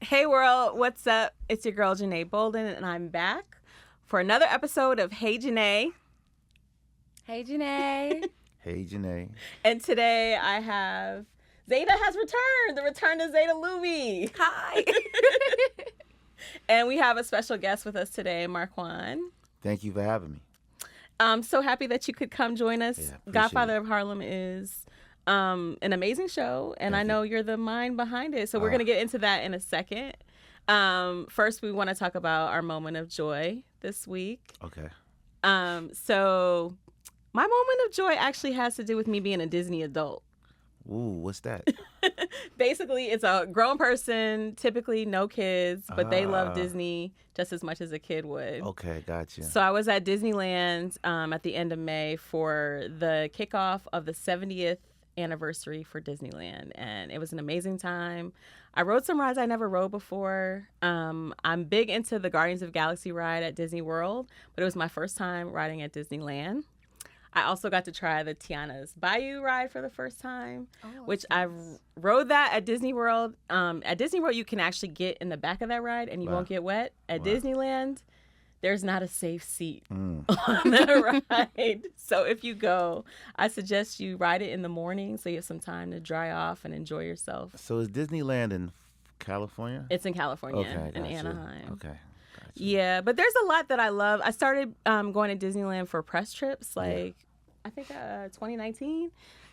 Hey world, what's up? It's your girl Janeé Bolden, and I'm back for another episode of Hey Janeé. Hey Janeé. Hey, Janeé. And today I have Zada has returned. The return of Zada Louie. Hi. And we have a special guest with us today, Markuann. Thank you for having me. I'm so happy that you could come join us. Yeah, appreciate Godfather it. of Harlem is an amazing show, and Thank I know you. you're the mind behind it. So we're going to get into that in a second. First, we want to talk about our moment of joy this week. Okay. So my moment of joy actually has to do with me being a Disney adult. Ooh, what's that? Basically, it's a grown person, typically no kids, but they love Ah. Disney just as much as a kid would. Okay, gotcha. So I was at Disneyland at the end of May for the kickoff of the 70th anniversary for Disneyland, and it was an amazing time. I rode some rides I never rode before. I'm big into the Guardians of the Galaxy ride at Disney World, but it was my first time riding at Disneyland. I also got to try the Tiana's Bayou ride for the first time, which I rode that at Disney World. At Disney World, you can actually get in the back of that ride and you Wow. won't get wet. At Wow. Disneyland, there's not a safe seat Mm. on the ride. So if you go, I suggest you ride it in the morning so you have some time to dry off and enjoy yourself. So is Disneyland in California? It's in California, Okay, in gotcha. Anaheim. Okay, gotcha. Yeah, but there's a lot that I love. I started going to Disneyland for press trips, like I think 2019,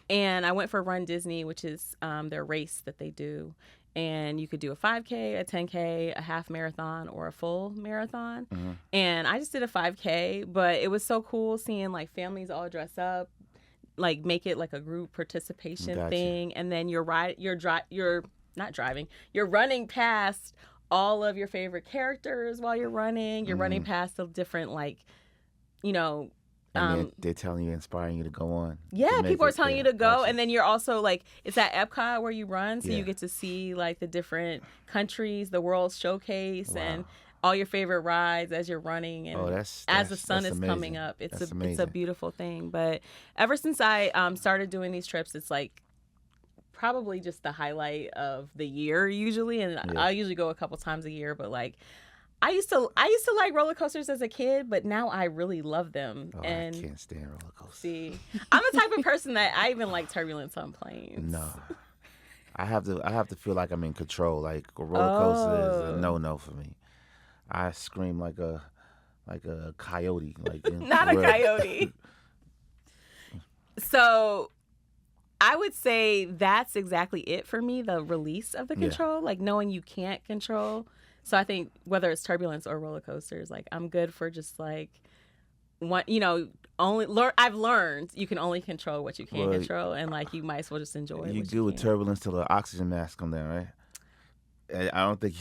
and I went for Run Disney, which is their race that they do, and you could do a 5K, a 10K, a half marathon, or a full marathon. Mhm. And I just did a 5K, but it was so cool seeing like families all dress up, like make it like a group participation Gotcha. thing, and then you're not driving, you're running past all of your favorite characters while you're running. You're running past the different, like, you know, And they're telling you, inspiring you to go on. yeah, to make people are it. telling you Yeah, to go. gotcha. And then you're also like, it's at Epcot where you run. So Yeah. you get to see like the different countries, the World Showcase, and Wow. all your favorite rides as you're running. And Oh, that's as the sun that's is coming amazing. up, it's That's a amazing. beautiful thing. But ever since I started doing these trips, it's like probably just the highlight of the year usually. And Yeah. I usually go a couple times a year, but like I used to like roller coasters as a kid, but now I really love them. Oh, And I can't stand roller coasters. see, I'm the type of person that I even like turbulence on planes. No. I have to feel like I'm in control. Like a roller coaster is Oh. a no for me. I scream like a coyote. Like Not a coyote. So I would say that's exactly it for me, the release of the Yeah. control, like knowing you can't control. So I think whether it's turbulence or roller coasters, like I'm good for just like one, I've learned you can only control what you can't Well, control, and like you might as well just enjoy You what do you with can. turbulence till the oxygen mask come down, right? I don't think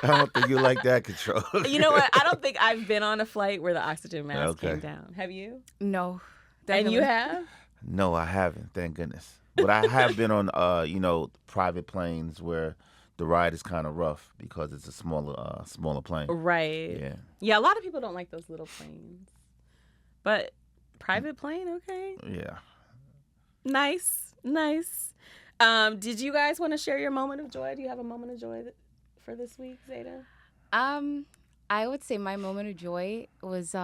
I don't think you like that control. You know what? I don't think I've been on a flight where the oxygen mask Okay. came down. Have you? No. And you have? No, I haven't. Thank goodness. But I have been on, private planes where the ride is kind of rough because it's a smaller plane. Right. Yeah. Yeah, a lot of people don't like those little planes. But private plane, okay. Yeah. Nice. Did you guys want to share your moment of joy? Do you have a moment of joy for this week, Zada? I would say my moment of joy was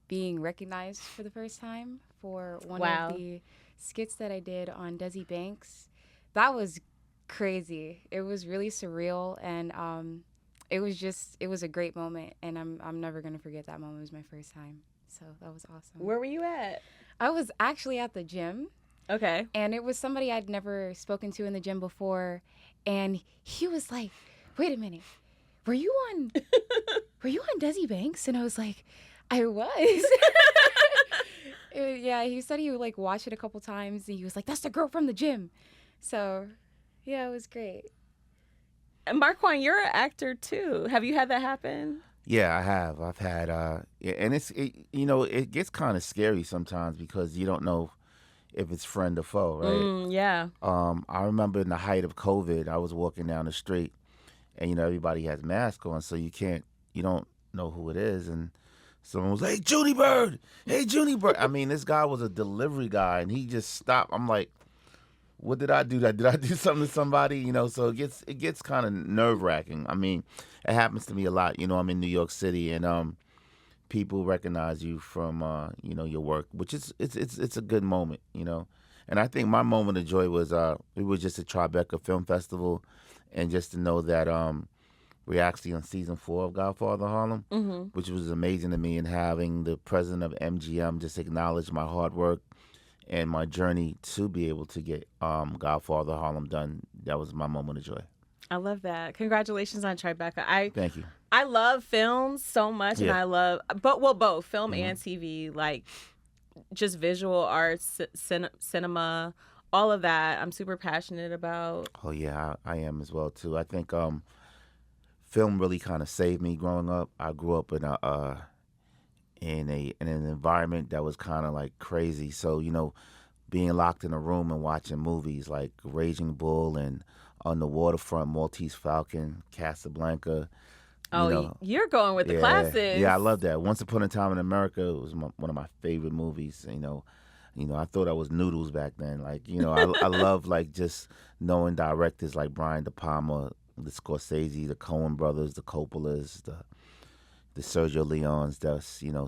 being recognized for the first time for one Wow. of the skits that I did on Desi Banks. That was crazy. It was really surreal, and it was a great moment, and I'm never gonna forget that moment. It was my first time, so that was awesome. Where were you at? I was actually at the gym. Okay. And it was somebody I'd never spoken to in the gym before, and he was like, "Wait a minute, were you on Desi Banks?" And I was like, "I was." Yeah, he said he would like watch it a couple times, and he was like, "That's the girl from the gym." So, yeah, it was great. And Markuann, you're an actor too. Have you had that happen? Yeah, I have. I've had, and it gets kind of scary sometimes because you don't know if it's friend or foe, right? Yeah. I remember in the height of COVID, I was walking down the street, and everybody has masks on, so you don't know who it is, and someone was like, "Hey, Junie Bird! Hey, Junie Bird!" I mean, this guy was a delivery guy, and he just stopped. I'm like, what did I do? Did I do something to somebody? So it gets kind of nerve wracking. I mean, it happens to me a lot. I'm in New York City, and people recognize you from your work, which is it's a good moment. And I think my moment of joy was it was just a Tribeca Film Festival, and just to know that we're actually on season 4 of Godfather of Harlem, which was amazing to me, and having the president of MGM just acknowledge my hard work and my journey to be able to get Godfather of Harlem done. That was my moment of joy. I love that. Congratulations on Tribeca. Thank you. I love films so much, and I love, both film and TV, like just visual arts, cinema, all of that. I'm super passionate about. Oh yeah, I am as well too. I think film really kind of saved me growing up. I grew up in an environment that was kind of like crazy. So being locked in a room and watching movies like Raging Bull and On the Waterfront, Maltese Falcon, Casablanca. You're going with the classics. Yeah, I love that. Once Upon a Time in America was one of my favorite movies. I thought I was noodles back then. Like, I love like just knowing directors like Brian De Palma, the Scorsese, the Coen brothers, the Coppolas, the Sergio Leones.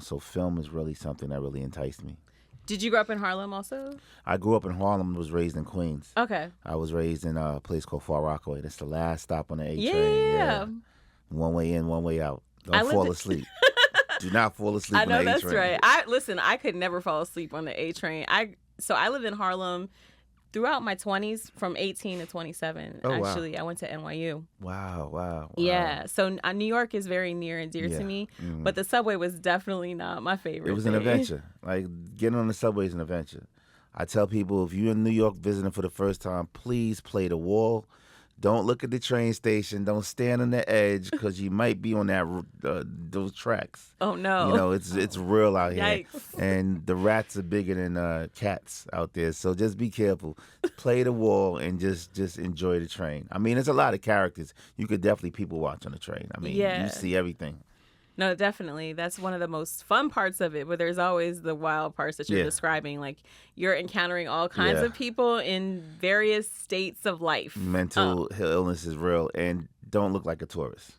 So film is really something that really enticed me. Did you grow up in Harlem also? I grew up in Harlem and was raised in Queens. Okay. I was raised in a place called Far Rockaway. That's the last stop on the A train. Yeah. One way in, one way out. Don't fall asleep. Do not fall asleep on the A train. I know that's right. I could never fall asleep on the A train. So I lived in Harlem throughout my 20s, from 18 to 27. Actually, wow. I went to NYU. Wow. Yeah. So New York is very near and dear to me, but the subway was definitely not my favorite. It was an adventure. Like, getting on the subway is an adventure. I tell people, if you're in New York visiting for the first time, please play the wall. Don't look at the train station. Don't stand on the edge, because you might be on those tracks. Oh no! It's real out here. Yikes. And the rats are bigger than cats out there. So just be careful. Play the wall and just enjoy the train. I mean, there's a lot of characters. You could definitely people watch on the train. I mean, you see everything. No, definitely. That's one of the most fun parts of it, but there's always the wild parts that you're describing. Like, you're encountering all kinds of people in various states of life. Mental illness is real, and don't look like a tourist.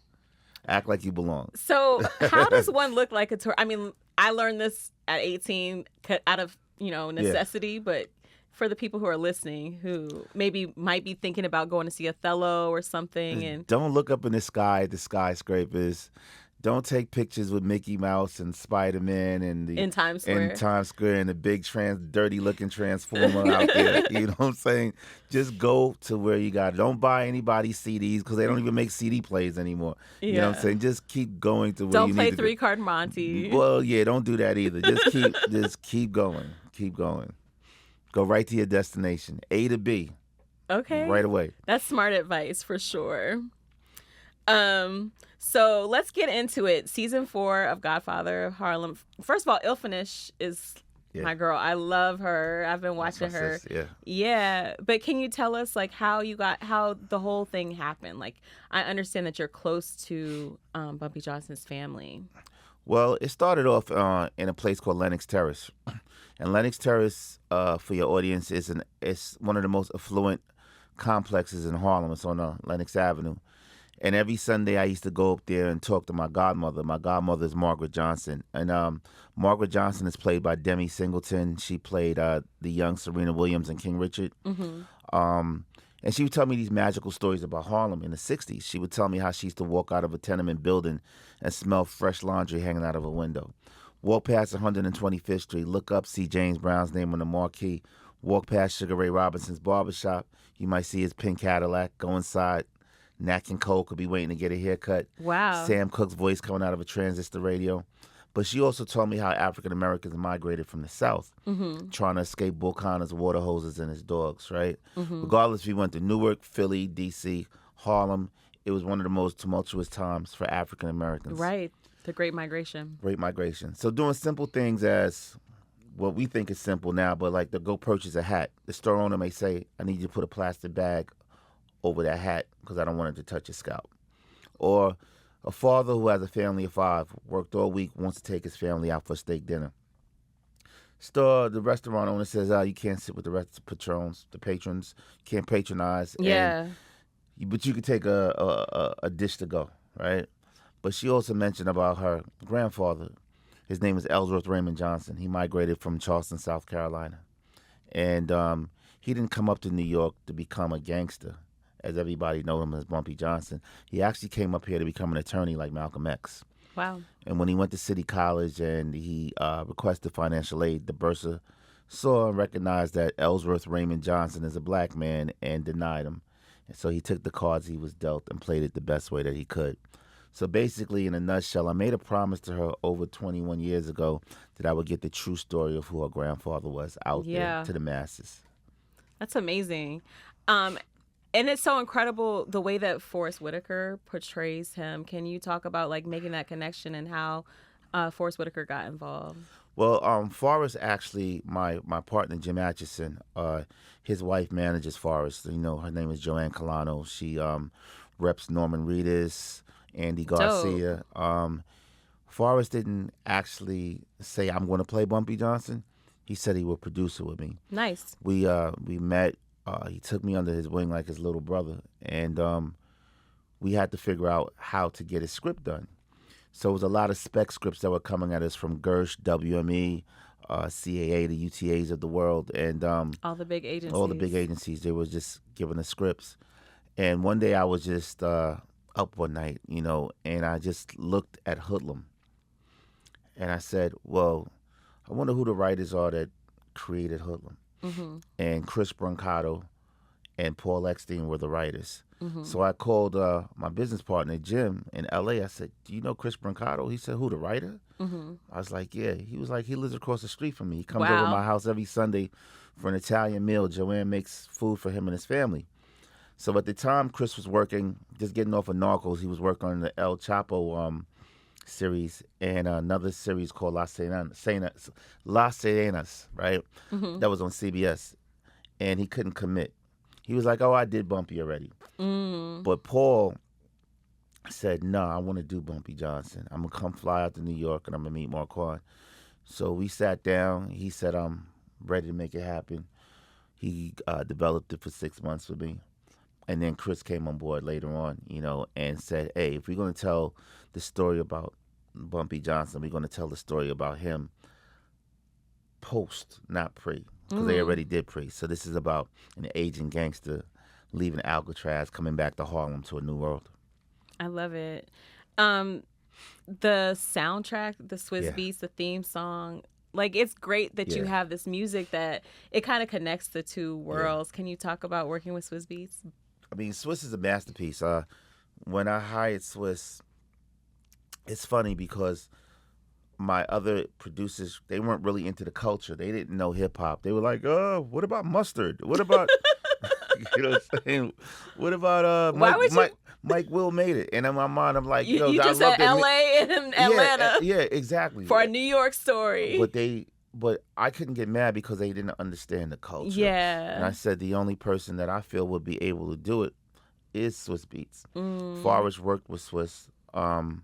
Act like you belong. So how does one look like a tourist? I mean, I learned this at 18 out of, necessity, but for the people who are listening who maybe might be thinking about going to see Othello or something. And don't look up in the sky at the skyscrapers. Don't take pictures with Mickey Mouse and Spider-Man in Times Square and the big dirty-looking transformer out there. You know what I'm saying? Just go to where you got it. Don't buy anybody CDs, because they don't even make CD players anymore. Yeah. You know what I'm saying? Just keep going to where don't you need to. Don't play 3-card Monty. Well, yeah, don't do that either. Just keep going. Keep going. Go right to your destination, A to B. Okay. Right away. That's smart advice for sure. So let's get into it. Season 4 of Godfather of Harlem. First of all, Ilfinish is my girl. I love her. I've been watching her. Yeah. But can you tell us like how the whole thing happened? Like, I understand that you're close to Bumpy Johnson's family. Well, it started off in a place called Lenox Terrace. And Lenox Terrace, for your audience, it's one of the most affluent complexes in Harlem. It's on Lenox Avenue. And every Sunday I used to go up there and talk to my godmother. My godmother is Margaret Johnson. And Margaret Johnson is played by Demi Singleton. She played the young Serena Williams in King Richard. Mm-hmm. And she would tell me these magical stories about Harlem in the 60s. She would tell me how she used to walk out of a tenement building and smell fresh laundry hanging out of a window. Walk past 125th Street, look up, see James Brown's name on the marquee. Walk past Sugar Ray Robinson's barbershop. You might see his pink Cadillac. Go inside. Nat King Cole could be waiting to get a haircut. Wow. Sam Cooke's voice coming out of a transistor radio. But she also told me how African Americans migrated from the South, trying to escape Bull Connor's water hoses and his dogs, right? Mm-hmm. Regardless if you went to Newark, Philly, D.C., Harlem, it was one of the most tumultuous times for African Americans. Right. The Great Migration. Great Migration. So doing simple things as what we think is simple now, but like to go purchase a hat. The store owner may say, I need you to put a plastic bag over that hat because I don't want it to touch your scalp. Or a father who has a family of 5, worked all week, wants to take his family out for a steak dinner. store, the restaurant owner says, you can't sit with the rest of the patrons, can't patronize, Yeah. but you could take a dish to go, right? But she also mentioned about her grandfather. His name is Ellsworth Raymond Johnson. He migrated from Charleston, South Carolina. And he didn't come up to New York to become a gangster, as everybody knows him as Bumpy Johnson. He actually came up here to become an attorney like Malcolm X. Wow. And when he went to City College and he requested financial aid, the bursar saw and recognized that Ellsworth Raymond Johnson is a black man and denied him. And so he took the cards he was dealt and played it the best way that he could. So basically, in a nutshell, I made a promise to her over 21 years ago that I would get the true story of who her grandfather was out there to the masses. That's amazing. And it's so incredible the way that Forrest Whitaker portrays him. Can you talk about like making that connection and how Forrest Whitaker got involved? Well, Forrest actually, my partner Jim Atchison, his wife manages Forrest. You know, her name is Joanne Colano. She reps Norman Reedus, Andy Garcia. Forrest didn't actually say I'm going to play Bumpy Johnson. He said he would produce it with me. Nice. We met. He took me under his wing like his little brother, and we had to figure out how to get his script done. So it was a lot of spec scripts that were coming at us from Gersh, WME, CAA, the UTAs of the world, and all the big agencies. All the big agencies. They were just giving us scripts. And one day I was just up one night, you know, and I just looked at Hoodlum, and I said, well, I wonder who the writers are that created Hoodlum. Mm-hmm. And Chris Brancato and Paul Eckstein were the writers. Mm-hmm. So I called my business partner, Jim, in L.A. I said, do you know Chris Brancato? He said, who, the writer? Mm-hmm. I was like, yeah. He was like, he lives across the street from me. He comes over to my house every Sunday for an Italian meal. Joanne makes food for him and his family. So at the time, Chris was working, just getting off of Narcos. He was working on the El Chapo series and another series called Las Sirenas, right? Mm-hmm. That was on CBS. And he couldn't commit. He was like, oh, I did Bumpy already. Mm. But Paul said, no, I want to do Bumpy Johnson. I'm going to come fly out to New York and I'm going to meet Markuann. So we sat down. He said, I'm ready to make it happen. He developed it for 6 months with me. And then Chris came on board later on, you know, and said, hey, if we're going to tell the story about Bumpy Johnson, we're going to tell the story about him post, not pre, because they already did pre. So this is about an aging gangster leaving Alcatraz, coming back to Harlem to a new world. I love it. The soundtrack, the Swizz Beatz, the theme song, like it's great that you have this music that it kind of connects the two worlds. Yeah. Can you talk about working with Swizz Beatz? I mean, Swizz is a masterpiece. When I hired Swizz, it's funny because my other producers, they weren't really into the culture. They didn't know hip hop. They were like, oh, what about Mustard? What about, you know what I'm saying? What about Mike Will Made It? And in my mind, I'm like, you just said L.A. and Atlanta. Yeah, exactly. For a New York story. But I couldn't get mad because they didn't understand the culture. Yeah. And I said the only person that I feel would be able to do it is Swizz Beatz. Forrest worked with Swizz. It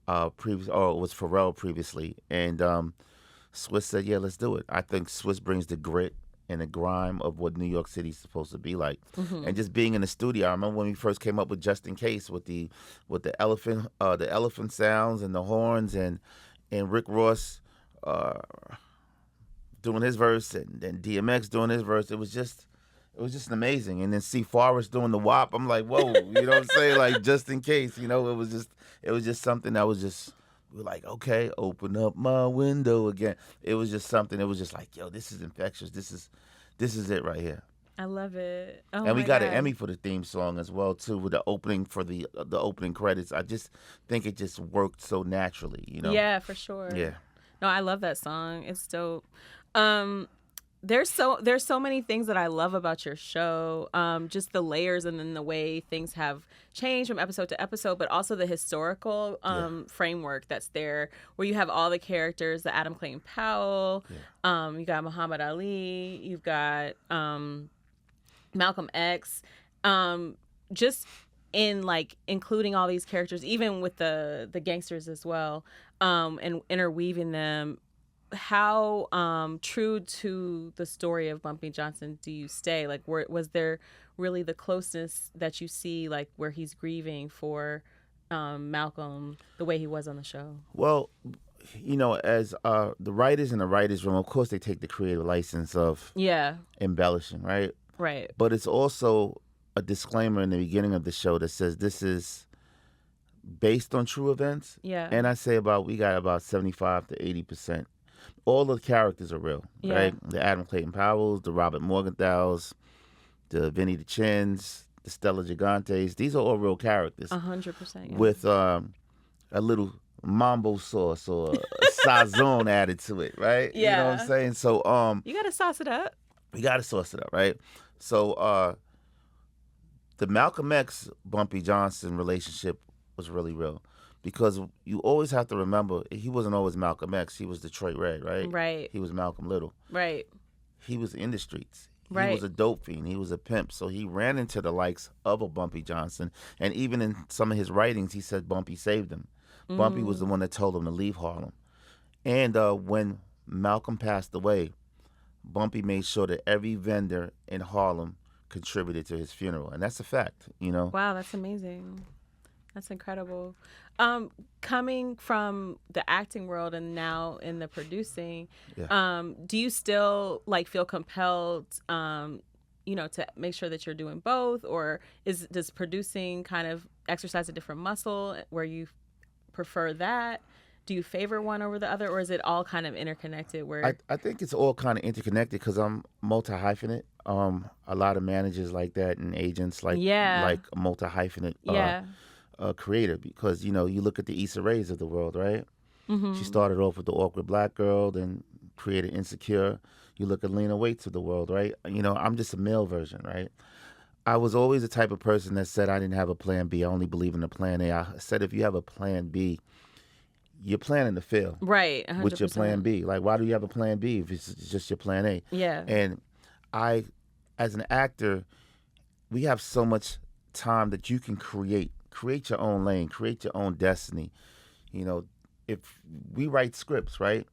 was Pharrell previously, and Swizz said, "Yeah, let's do it." I think Swizz brings the grit and the grime of what New York City's supposed to be like, and just being in the studio. I remember when we first came up with Just in Case with the elephant sounds and the horns, and Rick Ross doing his verse, and then DMX doing his verse. It was just amazing. And then see Forrest doing the WAP. I'm like, whoa, you know what I'm saying? Like, Just in Case, you know, it was just something that was just, we're like, okay, open up my window again. It was just something. It was just like, yo, this is infectious. This is it right here. I love it. Oh, and we got an Emmy for the theme song as well too, with the opening for the opening credits. I just think it just worked so naturally, you know. Yeah, for sure. Yeah. No, I love that song. It's dope. There's so many things that I love about your show. Just the layers and then the way things have changed from episode to episode, but also the historical framework that's there, where you have all the characters, the Adam Clayton Powell, you got Muhammad Ali, you've got Malcolm X, just in like including all these characters, even with the gangsters as well, and interweaving them. how true to the story of Bumpy Johnson do you stay? Like, was there really the closeness that you see, like where he's grieving for Malcolm the way he was on the show? Well, as the writers in the writers' room, of course, they take the creative license of Yeah, embellishing, right? right. But it's also a disclaimer in the beginning of the show that says this is based on true events. Yeah. And I say we got about 75 to 80%. All the characters are real, Yeah. right? The Adam Clayton Powells, the Robert Morgenthal's, the Vinny the Chins, the Stella Gigantes. These are all real characters 100%. Yeah. with a little mambo sauce or sazon added to it, right? Yeah. You know what I'm saying? So you gotta sauce it up. we got to sauce it up, right? So the Malcolm X Bumpy Johnson relationship was really real because you always have to remember he wasn't always Malcolm X. He was Detroit Red, right? Right. He was Malcolm Little. Right. He was in the streets. Right. He was a dope fiend. He was a pimp. So he ran into the likes of a Bumpy Johnson. And even in some of his writings, he said Bumpy saved him. Bumpy was the one that told him to leave Harlem. And when Malcolm passed away, Bumpy made sure that every vendor in Harlem contributed to his funeral. And that's a fact, Wow, that's amazing. That's incredible. Coming from the acting world and now in the producing, do you still feel compelled, to make sure that you're doing both, or does producing kind of exercise a different muscle where you prefer that? Do you favor one over the other, or is it all kind of interconnected? I think it's all kind of interconnected because I'm multi-hyphenate. A lot of managers like that and agents like a multi-hyphenate creator because, you look at the Issa Raes of the world, right? Mm-hmm. She started off with the awkward black girl, then created Insecure. You look at Lena Waithe of the world, right? I'm just a male version, right? I was always the type of person that said I didn't have a plan B. I only believe in the plan A. I said if you have a plan B, you're planning to fail. Right, 100%. With your plan B. Like, why do you have a plan B if it's just your plan A? Yeah. And I, as an actor, we have so much time that you can create your own lane, create your own destiny. If we write scripts, right?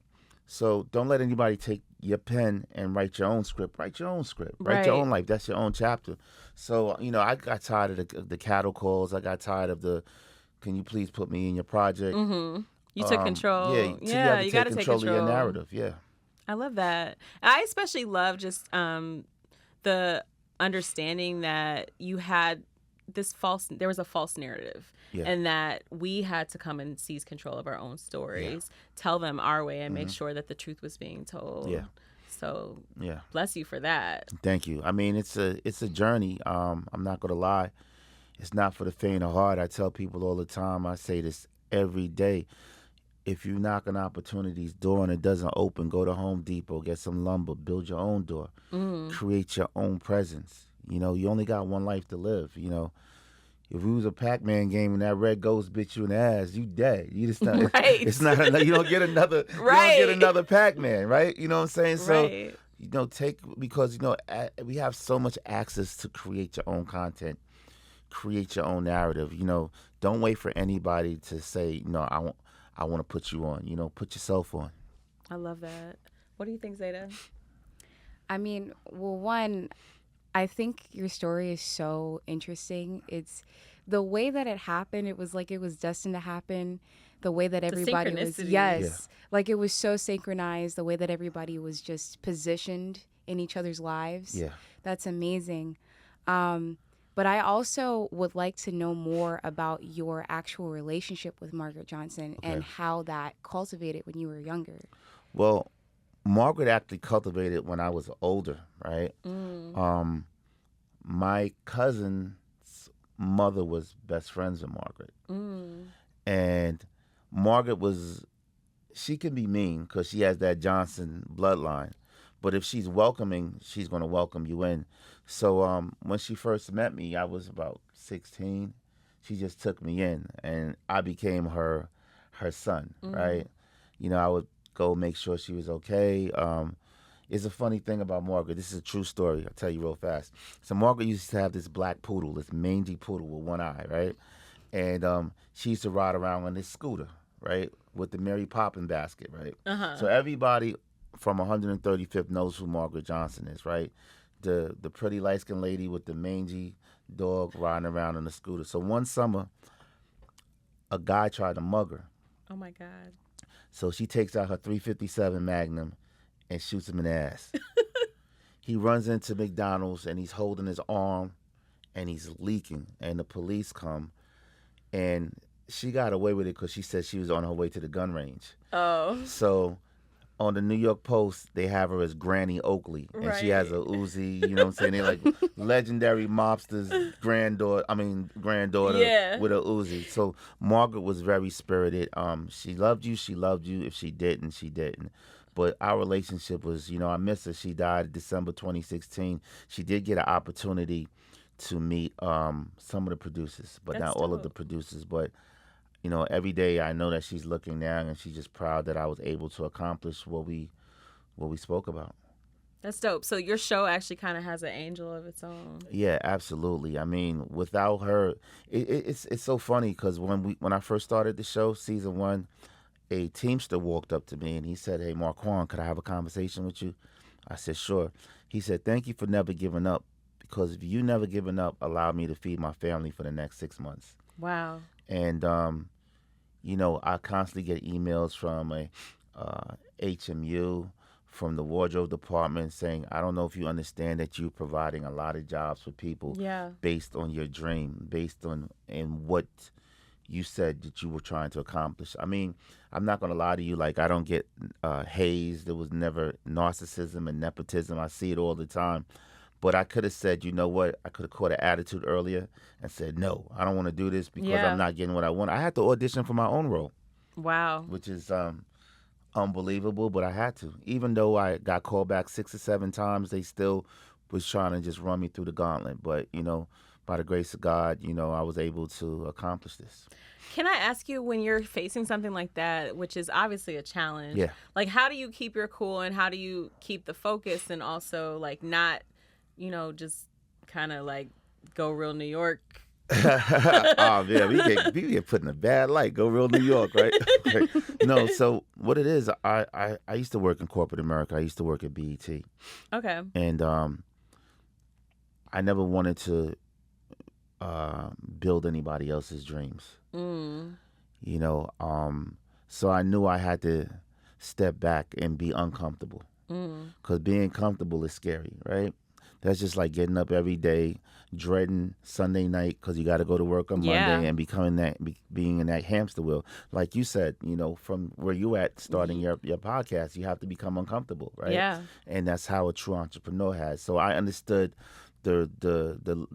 So don't let anybody take your pen and write your own script. Write your own script. Write your own life. That's your own chapter. So, I got tired of the cattle calls. I got tired of can you please put me in your project? Mm-hmm. You took control. Yeah, you got to take control of your narrative. Yeah. I love that. I especially love just the understanding that you had there was a false narrative, and that we had to come and seize control of our own stories, tell them our way, and make sure that the truth was being told. Yeah. So bless you for that. Thank you. I mean, it's a journey. I'm not gonna lie. It's not for the faint of heart. I tell people all the time. I say this every day. If you knock an opportunity's door and it doesn't open, go to Home Depot, get some lumber, build your own door, create your own presence. You only got one life to live. If it was a Pac-Man game and that red ghost bit you in the ass, you dead. You just not. Right. It's not. You don't get another. Right. You don't get another Pac-Man, right? You know what I'm saying? Right. So, because we have so much access to create your own content, create your own narrative. Don't wait for anybody to say, I want to put you on. Put yourself on. I love that. What do you think, Zada? I mean, well, one, I think your story is so interesting. It's the way that it happened. It was like it was destined to happen. The way that everybody was, like it was so synchronized. The way that everybody was just positioned in each other's lives. Yeah, that's amazing. But I also would like to know more about your actual relationship with Margaret Johnson and how that cultivated when you were younger. Well, Margaret actually cultivated when I was older, right? My cousin's mother was best friends with Margaret. And Margaret she can be mean because she has that Johnson bloodline. But if she's welcoming, she's going to welcome you in. So when she first met me, I was about 16. She just took me in, and I became her son, right? I would go make sure she was okay. It's a funny thing about Margaret. This is a true story. I'll tell you real fast. So Margaret used to have this black poodle, this mangy poodle with one eye, right? And she used to ride around on this scooter, right, with the Mary Poppins basket, right? Uh-huh. So everybody from 135th knows who Margaret Johnson is, right? The pretty light skinned lady with the mangy dog riding around on a scooter. So one summer, a guy tried to mug her. Oh my God. So she takes out her 357 Magnum and shoots him in the ass. He runs into McDonald's and he's holding his arm and he's leaking. And the police come, and she got away with it because she said she was on her way to the gun range. Oh. So on the New York Post, they have her as Granny Oakley, and she has a Uzi. You know what I'm saying? They're like legendary mobsters' granddaughter with a Uzi. So Margaret was very spirited. She loved you. She loved you. If she didn't, she didn't. But our relationship was, I miss her. She died December 2016. She did get an opportunity to meet some of the producers, but not all of the producers. But every day I know that she's looking down, and she's just proud that I was able to accomplish what we spoke about. That's dope. So your show actually kind of has an angel of its own. Yeah, absolutely. I mean, without her, it's so funny because when I first started the show, season 1, a Teamster walked up to me and he said, "Hey, Markuann, could I have a conversation with you?" I said, "Sure." He said, "Thank you for never giving up, because if you never giving up, allowed me to feed my family for the next 6 months." Wow. And I constantly get emails from a HMU, from the wardrobe department, saying, "I don't know if you understand that you're providing a lot of jobs for people based on your dream, based on and what you said that you were trying to accomplish." I mean, I'm not going to lie to you. Like, I don't get hazed. There was never narcissism and nepotism. I see it all the time. But I could have said, you know what? I could have caught an attitude earlier and said, "No, I don't want to do this because I'm not getting what I want." I had to audition for my own role. Wow. Which is unbelievable, but I had to. Even though I got called back 6 or 7 times, they still was trying to just run me through the gauntlet. But, by the grace of God, I was able to accomplish this. Can I ask you, when you're facing something like that, which is obviously a challenge, like, how do you keep your cool and how do you keep the focus and also, like, not, just kind of like go real New York? Oh man, we get put in a bad light. Go real New York, right? Okay. No, so what it is, I used to work in corporate America. I used to work at BET. Okay. And I never wanted to build anybody else's dreams. So I knew I had to step back and be uncomfortable, because being comfortable is scary, right? That's just like getting up every day, dreading Sunday night because you got to go to work on Monday, and being in that hamster wheel. Like you said, from where you at starting your podcast, you have to become uncomfortable, right? Yeah. And that's how a true entrepreneur has. So I understood the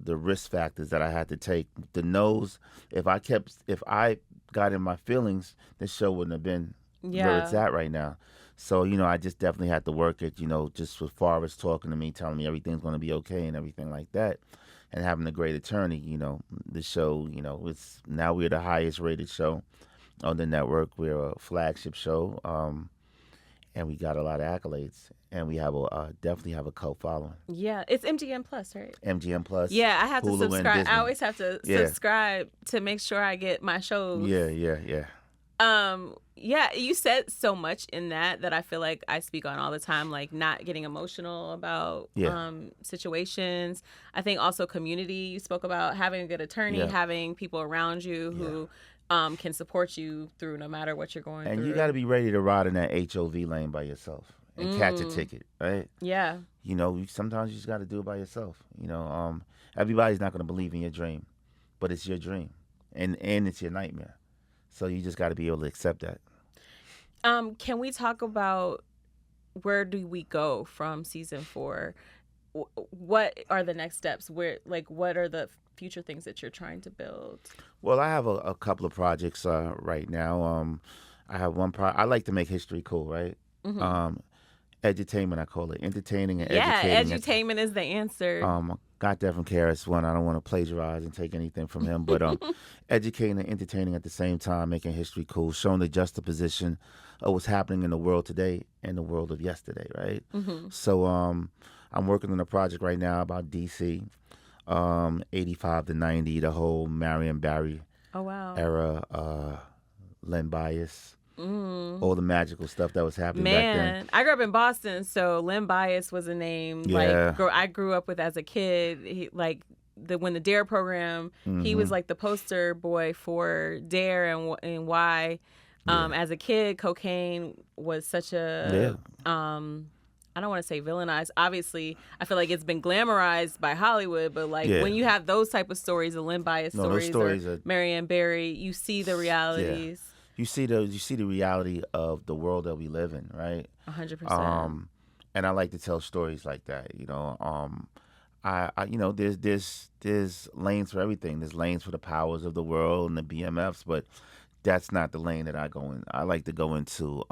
risk factors that I had to take. The no's, if I got in my feelings, this show wouldn't have been where it's at right now. So, I just definitely had to work it, just with Forrest talking to me, telling me everything's going to be okay and everything like that. And having a great attorney, the show, we're the highest rated show on the network. We're a flagship show. And we got a lot of accolades. And we have definitely have a cult following. Yeah, it's MGM Plus, right? MGM Plus. Yeah, I have Hulu to subscribe. I always have to subscribe to make sure I get my shows. Yeah. You said so much in that I feel like I speak on all the time, like not getting emotional about situations. I think also community. You spoke about having a good attorney, having people around you who can support you through no matter what you're going through. And you got to be ready to ride in that HOV lane by yourself and catch a ticket, right? Yeah. Sometimes you just got to do it by yourself. Everybody's not going to believe in your dream, but it's your dream, and it's your nightmare. So you just got to be able to accept that. Can we talk about where do we go from season 4? What are the next steps? What are the future things that you're trying to build? Well, I have a couple of projects right now. I have one I like to make history cool, right? Mm-hmm. Edutainment, I call it. Entertaining and educating. Yeah, edutainment is the answer. Got that from KRS-One. I don't want to plagiarize and take anything from him, but educating and entertaining at the same time, making history cool, showing the juxtaposition of what's happening in the world today and the world of yesterday, right? Mm-hmm. So I'm working on a project right now about DC, 85 to 90, the whole Marion Barry era, Len Bias, all the magical stuff that was happening back then. Man, I grew up in Boston, so Len Bias was a name Yeah. I grew up with as a kid. When the Dare program, he was like the poster boy for Dare and why. As a kid, cocaine was such a I don't want to say villainized. Obviously, I feel like it's been glamorized by Hollywood, but when you have those type of stories, the Len Bias stories or Marianne Barry, you see the realities. Yeah. You see the reality of the world that we live in, right? 100%. And I like to tell stories like that. There's lanes for everything. There's lanes for the Powers of the world and the BMFs, but that's not the lane that I go in. I like to go into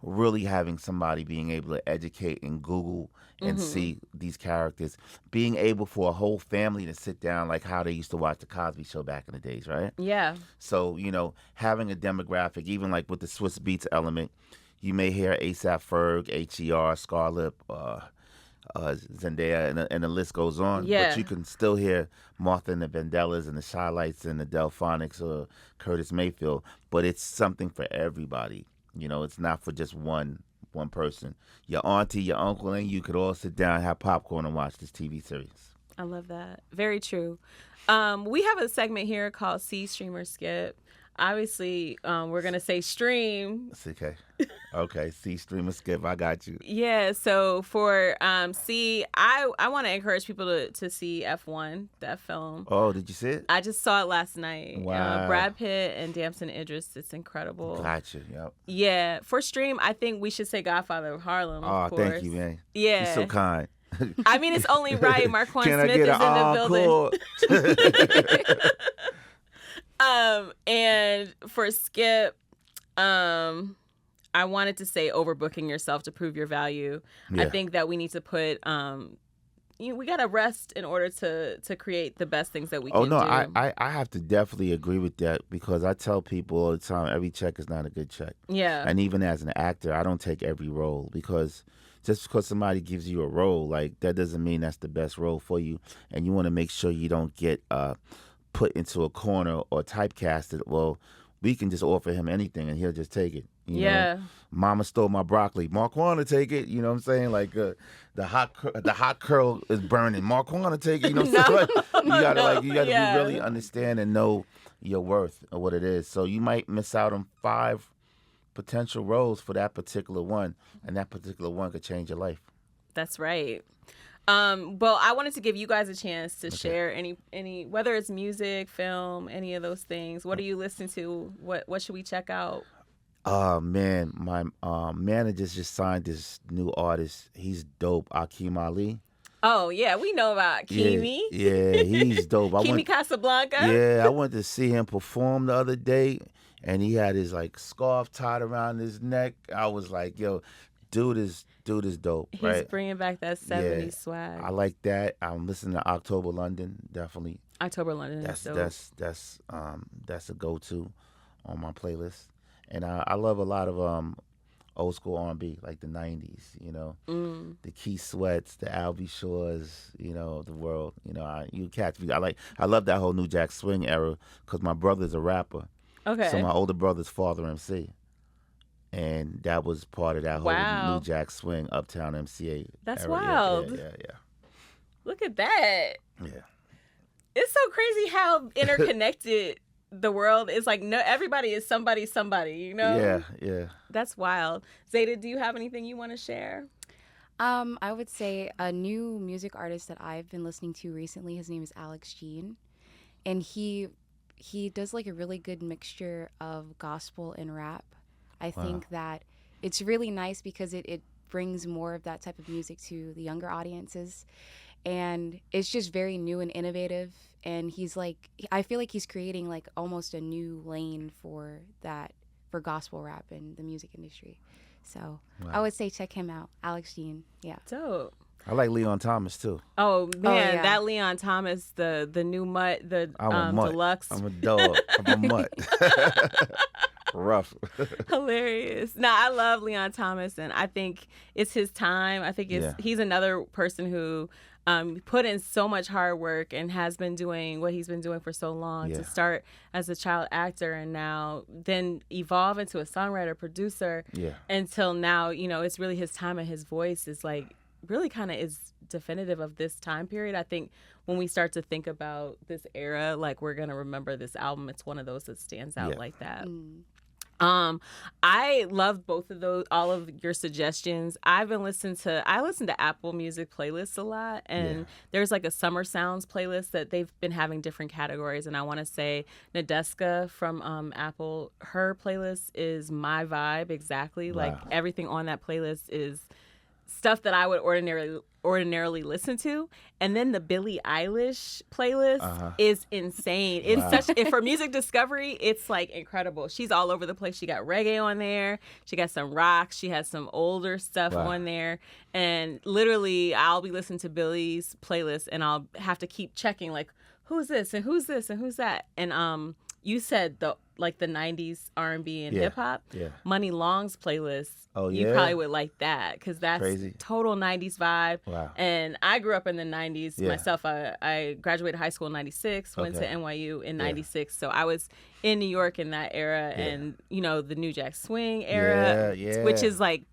really having somebody being able to educate and Google and see these characters, being able for a whole family to sit down like how they used to watch the Cosby Show back in the days, right? Yeah. So, having a demographic, even like with the Swiss Beats element, you may hear A$AP Ferg, H.E.R., Scarlett, Zendaya, and the list goes on. Yeah. But you can still hear Martha and the Vandellas and the Shy Lights and the Delphonics or Curtis Mayfield. But it's something for everybody. It's not for just one person. Your auntie, your uncle, and you could all sit down, have popcorn, and watch this TV series. I love that. Very true. We have a segment here called See, Stream, or Skip. Obviously, we're going to say stream. It's okay. Okay, see, stream, or skip. I got you. Yeah, so for C, I want to encourage people to see F1, that film. Oh, did you see it? I just saw it last night. Wow. Brad Pitt and Damson Idris, it's incredible. Gotcha, yep. Yeah, for stream, I think we should say Godfather of Harlem, of course. Thank you, man. Yeah. You're so kind. I mean, it's only right. Markuann Can Smith I get is in the building. Encore? And for Skip, I wanted to say overbooking yourself to prove your value. Yeah. I think that we need to put we got to rest in order to create the best things that we can do. I have to definitely agree with that because I tell people all the time every check is not a good check. Yeah. And even as an actor, I don't take every role because just because somebody gives you a role, like that doesn't mean that's the best role for you. And you want to make sure you don't get put into a corner or typecasted. Well, we can just offer him anything and he'll just take it. You know? Mama stole my broccoli. Markuann will take it. You know what I'm saying? Like the hot curl is burning. Markuann will take it. You know what I'm saying? Like, you gotta really understand and know your worth or what it is. So you might miss out on 5 potential roles for that particular one, and that particular one could change your life. That's right. Well, I wanted to give you guys a chance to share any whether it's music, film, any of those things. What are you listening to? What should we check out? Man, my manager just signed this new artist. He's dope, Akeem Ali. Oh yeah, we know about Kimi. Yeah, he's dope. Kimi Casablanca. Yeah, I went to see him perform the other day, and he had his like scarf tied around his neck. I was like, yo, dude is dope. He's bringing back that 70s swag. I like that. I'm listening to October London, definitely. October London. That's a go-to on my playlist. And I love a lot of old school R&B, like the 90s, the Keith Sweats, the Albie Shores, the world. You catch me. I love that whole New Jack Swing era because my brother's a rapper. Okay. So my older brother's father MC. And that was part of that whole New Jack Swing, Uptown MCA That's era. wild. Yeah. Look at that. Yeah. It's so crazy how interconnected the world is. Like, no, everybody is somebody, Yeah. That's wild. Zada, do you have anything you want to share? I would say a new music artist that I've been listening to recently, his name is Alex Jean. And he does like a really good mixture of gospel and rap. I think that it's really nice because it brings more of that type of music to the younger audiences. And it's just very new and innovative. And I feel like he's creating like almost a new lane for gospel rap in the music industry. So I would say check him out, Alex Jean. Yeah. Dope. I like Leon Thomas too. Oh man, that Leon Thomas, the new mutt, I'm a mutt. deluxe. I'm a dog. I'm a mutt. Rough. Hilarious. No, I love Leon Thomas, and I think it's his time. I think he's another person who put in so much hard work and has been doing what he's been doing for so long, to start as a child actor and now then evolve into a songwriter, producer, until now, it's really his time, and his voice is like really kind of is definitive of this time period. I think when we start to think about this era, like, we're going to remember this album. It's one of those that stands out like that. I love both of those, all of your suggestions. I listen to Apple Music playlists a lot, and there's like a Summer Sounds playlist that they've been having different categories. And I want to say Nadeska from Apple, her playlist is my vibe exactly. Wow. Like, everything on that playlist is stuff that I would ordinarily listen to. And then the Billie Eilish playlist is insane. It's for music discovery, it's like incredible. She's all over the place. She got reggae on there. She got some rock. She has some older stuff on there. And literally, I'll be listening to Billie's playlist, and I'll have to keep checking, like, who's this and who's this and who's that. And you said the 90s R&B and hip hop. Yeah. Money Long's playlist. Oh, yeah? You probably would like that, because that's crazy. Total 90s vibe. Wow. And I grew up in the 90s myself. I graduated high school in 96, went to NYU in 96. So I was in New York in that era, and, the New Jack Swing era, which is like,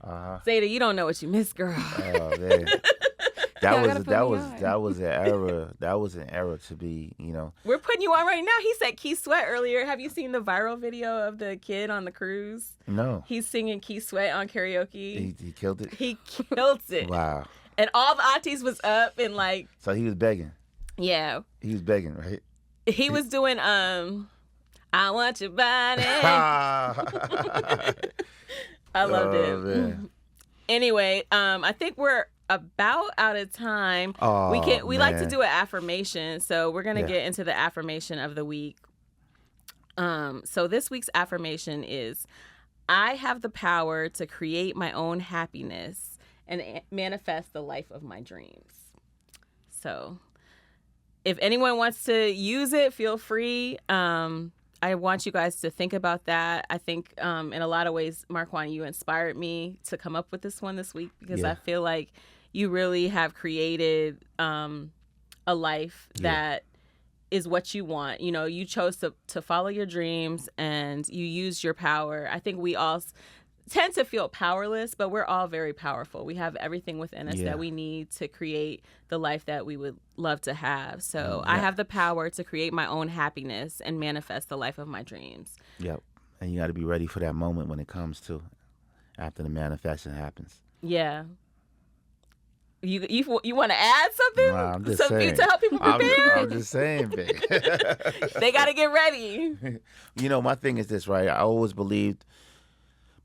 Zada, you don't know what you missed, girl. Oh, man. That was an era. That was an era to be, We're putting you on right now. He said Keith Sweat earlier. Have you seen the viral video of the kid on the cruise? No. He's singing Keith Sweat on karaoke. He killed it? He killed it. Wow. And all the aunties was up and like. So he was begging. Yeah. He was begging, right? He was doing I want your body. I loved it. Man. Anyway, I think we're about out of time. We like to do an affirmation, so we're gonna get into the affirmation of the week. So this week's affirmation is, I have the power to create my own happiness and manifest the life of my dreams. So if anyone wants to use it, feel free. I want you guys to think about that. I think in a lot of ways, Markuann, you inspired me to come up with this one this week, because I feel like you really have created a life that is what you want. You chose to follow your dreams, and you used your power. I think we all tend to feel powerless, but we're all very powerful. We have everything within us that we need to create the life that we would love to have. So I have the power to create my own happiness and manifest the life of my dreams. Yep. And you got to be ready for that moment when it comes to, after the manifestation happens. Yeah. You want to add something? No, I'm just saying. To help people prepare? I'm just saying, babe. They got to get ready. My thing is this, right? I always believed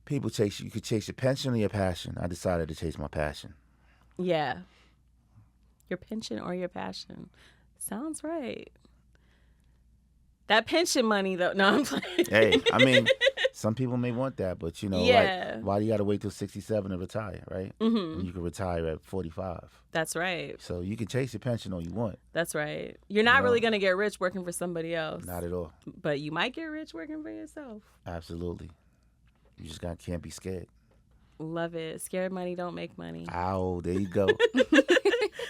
you could chase your pension or your passion. I decided to chase my passion. Yeah. Your pension or your passion. Sounds right. That pension money, though. No, I'm playing. Hey, I mean, some people may want that, but, like, why do you got to wait till 67 to retire, right? Mm-hmm. And you can retire at 45. That's right. So you can chase your pension all you want. That's right. You're not really going to get rich working for somebody else. Not at all. But you might get rich working for yourself. Absolutely. You just can't be scared. Love it. Scared money don't make money. Ow, there you go.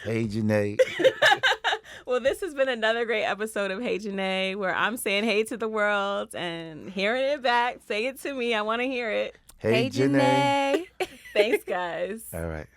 Hey, Janeé. Well, this has been another great episode of Hey Janeé, where I'm saying hey to the world and hearing it back. Say it to me. I want to hear it. Hey Janeé. Thanks, guys. All right.